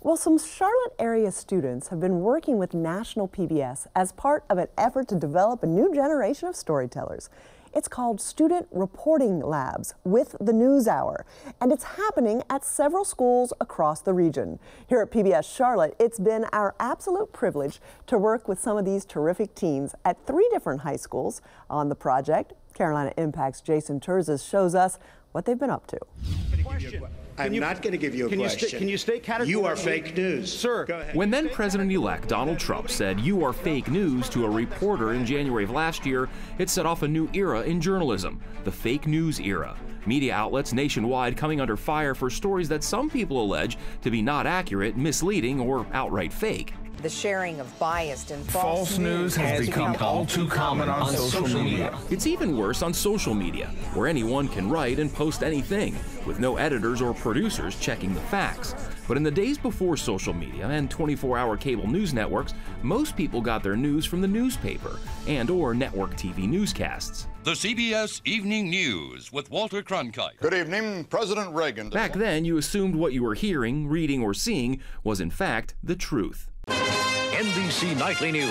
Well, some Charlotte area students have been working with National PBS as part of an effort to develop a new generation of storytellers. It's called Student Reporting Labs with the NewsHour, and it's happening at several schools across the region. Here at PBS Charlotte, it's been our absolute privilege to work with some of these terrific teens at 3 different high schools on the project. Carolina Impact's Jason Terzis shows us what they've been up to. I'm not going to give you a question. Can you state categorically? You are fake news. Sir. Go ahead. When then President-elect Donald Trump said "you are fake news" to a reporter in January of last year, it set off a new era in journalism, the fake news era. Media outlets nationwide coming under fire for stories that some people allege to be not accurate, misleading, or outright fake. The sharing of biased and false news has become all too common on social media. It's even worse on social media, where anyone can write and post anything, with no editors or producers checking the facts. But in the days before social media and 24-hour cable news networks, most people got their news from the newspaper and/or network TV newscasts. The CBS Evening News with Walter Cronkite. Good evening, President Reagan. Back then, you assumed what you were hearing, reading, or seeing was in fact the truth. NBC Nightly News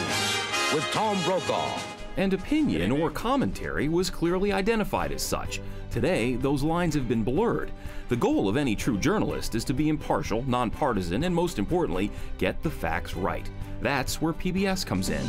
with Tom Brokaw. And opinion or commentary was clearly identified as such. Today, those lines have been blurred. The goal of any true journalist is to be impartial, nonpartisan, and most importantly, get the facts right. That's where PBS comes in.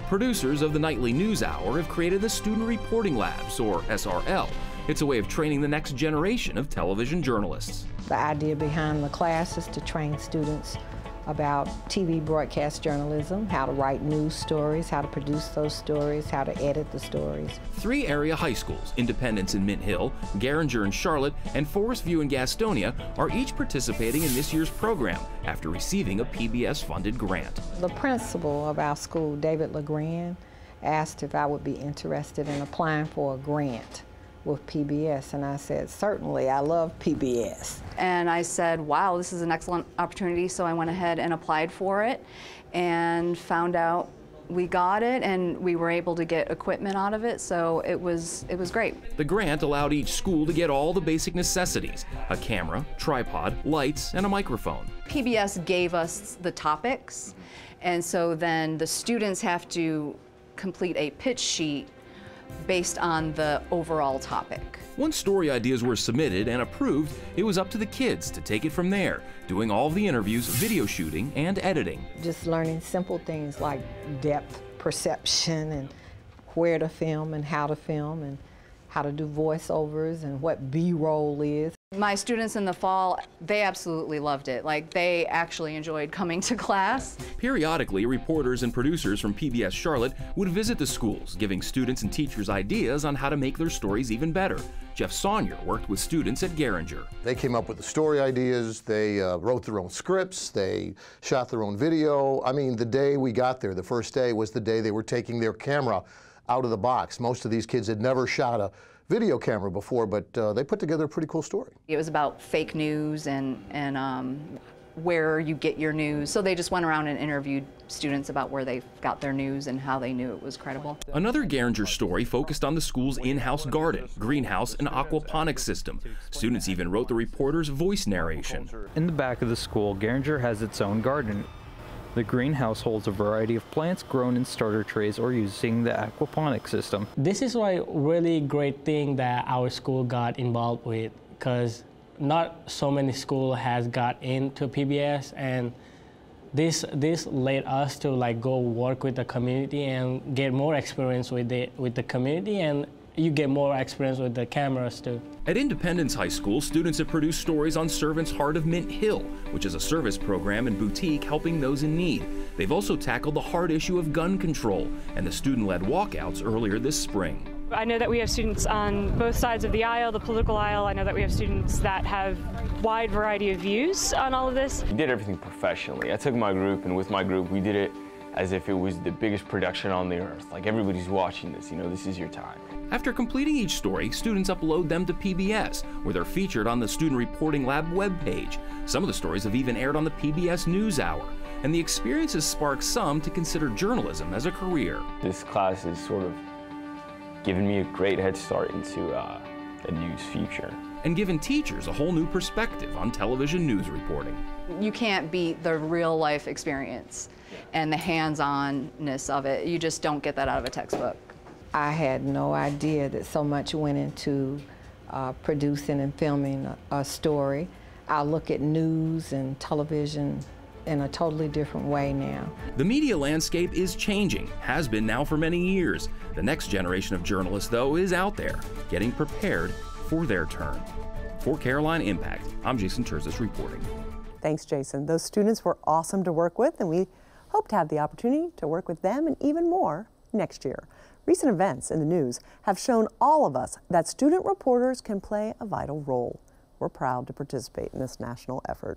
Producers of the Nightly NewsHour have created the Student Reporting Labs, or SRL. It's a way of training the next generation of television journalists. The idea behind the class is to train students about TV broadcast journalism, how to write news stories, how to produce those stories, how to edit the stories. 3 area high schools, Independence in Mint Hill, Garinger in Charlotte, and Forest View in Gastonia, are each participating in this year's program after receiving a PBS-funded grant. The principal of our school, David LeGrand, asked if I would be interested in applying for a grant with PBS, and I said, certainly, I love PBS. And I said, wow, this is an excellent opportunity, so I went ahead and applied for it and found out we got it, and we were able to get equipment out of it, so it was great. The grant allowed each school to get all the basic necessities: a camera, tripod, lights, and a microphone. PBS gave us the topics, and so then the students have to complete a pitch sheet based on the overall topic. Once story ideas were submitted and approved, it was up to the kids to take it from there, doing all of the interviews, video shooting, and editing. Just learning simple things like depth perception and where to film and how to do voiceovers and what B-roll is. My students in the fall, they absolutely loved it. Like, they actually enjoyed coming to class. Periodically, reporters and producers from PBS Charlotte would visit the schools, giving students and teachers ideas on how to make their stories even better. Jeff Saunier worked with students at Garinger. They came up with the story ideas, they wrote their own scripts, they shot their own video. I mean, the day we got there, the first day, was the day they were taking their camera out of the box. Most of these kids had never shot a video camera before, but they put together a pretty cool story. It was about fake news and where you get your news. So they just went around and interviewed students about where they got their news and how they knew it was credible. Another Garinger story focused on the school's in-house garden, greenhouse, and aquaponics system. Students even wrote the reporter's voice narration. In the back of the school, Garinger has its own garden. The greenhouse holds a variety of plants grown in starter trays or using the aquaponics system. This is a really great thing that our school got involved with, because not so many schools has got into PBS, and this led us to go work with the community and get more experience with the community, and you get more experience with the cameras too. At Independence High School, students have produced stories on Servant's Heart of Mint Hill, which is a service program and boutique helping those in need. They've also tackled the hard issue of gun control and the student-led walkouts earlier this spring. I know that we have students on both sides of the aisle, the political aisle. I know that we have students that have wide variety of views on all of this. We did everything professionally. I took my group, and with my group, we did it as if it was the biggest production on the earth. Like, everybody's watching this, this is your time. After completing each story, students upload them to PBS, where they're featured on the Student Reporting Lab webpage. Some of the stories have even aired on the PBS NewsHour, and the experience has sparked some to consider journalism as a career. This class has sort of given me a great head start into a news future. and given teachers a whole new perspective on television news reporting. You can't beat the real life experience and the hands-onness of it. You just don't get that out of a textbook. I had no idea that so much went into producing and filming a story. I look at news and television in a totally different way now. The media landscape is changing, has been now for many years. The next generation of journalists, though, is out there, getting prepared for their turn. For Caroline Impact, I'm Jason Terzis reporting. Thanks, Jason. Those students were awesome to work with, and we hope to have the opportunity to work with them and even more next year. Recent events in the news have shown all of us that student reporters can play a vital role. We're proud to participate in this national effort.